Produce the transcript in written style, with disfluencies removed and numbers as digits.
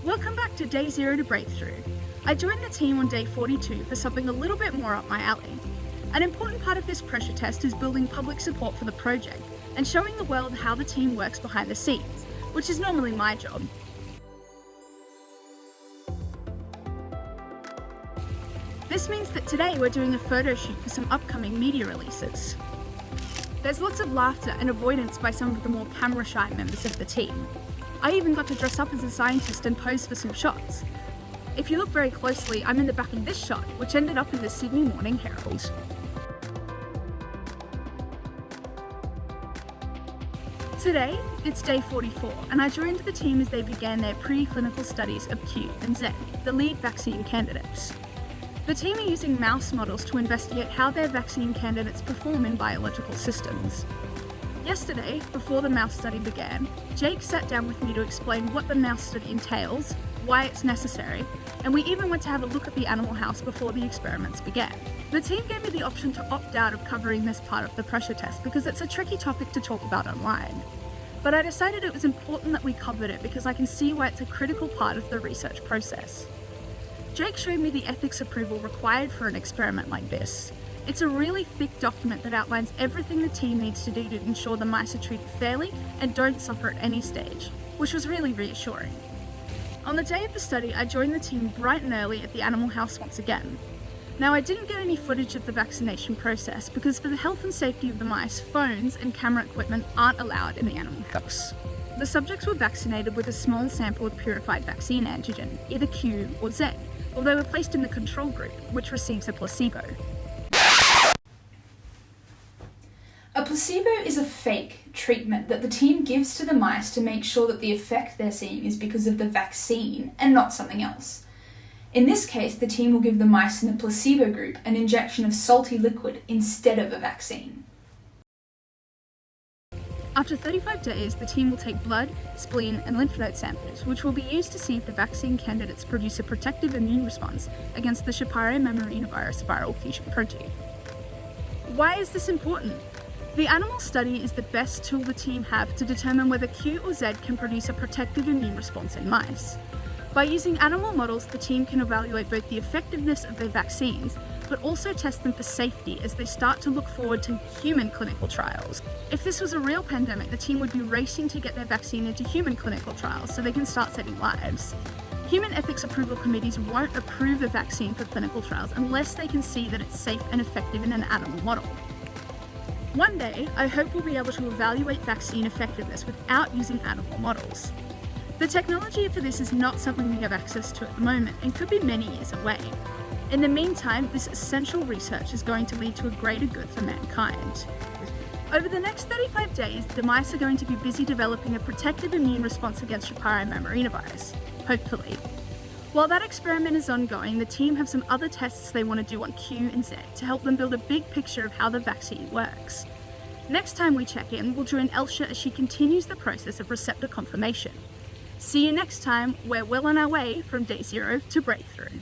Welcome back to Day 0 to Breakthrough. I joined the team on day 42 for something a little bit more up my alley. An important part of this pressure test is building public support for the project and showing the world how the team works behind the scenes, which is normally my job. This means that today we're doing a photo shoot for some upcoming media releases. There's lots of laughter and avoidance by some of the more camera-shy members of the team. I even got to dress up as a scientist and pose for some shots. If you look very closely, I'm in the back of this shot, which ended up in the Sydney Morning Herald. Today, it's day 44, and I joined the team as they began their pre-clinical studies of Q and Z, the lead vaccine candidates. The team are using mouse models to investigate how their vaccine candidates perform in biological systems. Yesterday, before the mouse study began, Jake sat down with me to explain what the mouse study entails, why it's necessary, and we even went to have a look at the animal house before the experiments began. The team gave me the option to opt out of covering this part of the pressure test because it's a tricky topic to talk about online. But I decided it was important that we covered it because I can see why it's a critical part of the research process. Jake showed me the ethics approval required for an experiment like this. It's a really thick document that outlines everything the team needs to do to ensure the mice are treated fairly and don't suffer at any stage, which was really reassuring. On the day of the study, I joined the team bright and early at the animal house once again. Now, I didn't get any footage of the vaccination process because for the health and safety of the mice, phones and camera equipment aren't allowed in the animal house. The subjects were vaccinated with a small sample of purified vaccine antigen, either Q or Z, or they were placed in the control group, which receives a placebo. A placebo is a fake treatment that the team gives to the mice to make sure that the effect they're seeing is because of the vaccine and not something else. In this case, the team will give the mice in the placebo group an injection of salty liquid instead of a vaccine. After 35 days, the team will take blood, spleen, and lymph node samples, which will be used to see if the vaccine candidates produce a protective immune response against the Chappare mammarenavirus viral fusion protein. Why is this important? The animal study is the best tool the team have to determine whether Q or Z can produce a protective immune response in mice. By using animal models, the team can evaluate both the effectiveness of their vaccines, but also test them for safety as they start to look forward to human clinical trials. If this was a real pandemic, the team would be racing to get their vaccine into human clinical trials so they can start saving lives. Human ethics approval committees won't approve a vaccine for clinical trials unless they can see that it's safe and effective in an animal model. One day, I hope we'll be able to evaluate vaccine effectiveness without using animal models. The technology for this is not something we have access to at the moment and could be many years away. In the meantime, this essential research is going to lead to a greater good for mankind. Over the next 35 days, the mice are going to be busy developing a protective immune response against Chappare mammarenavirus, hopefully. While that experiment is ongoing, the team have some other tests they want to do on Q and Z to help them build a big picture of how the vaccine works. Next time we check in, we'll join Elsha as she continues the process of receptor confirmation. See you next time. We're well on our way from Day 0 to Breakthrough.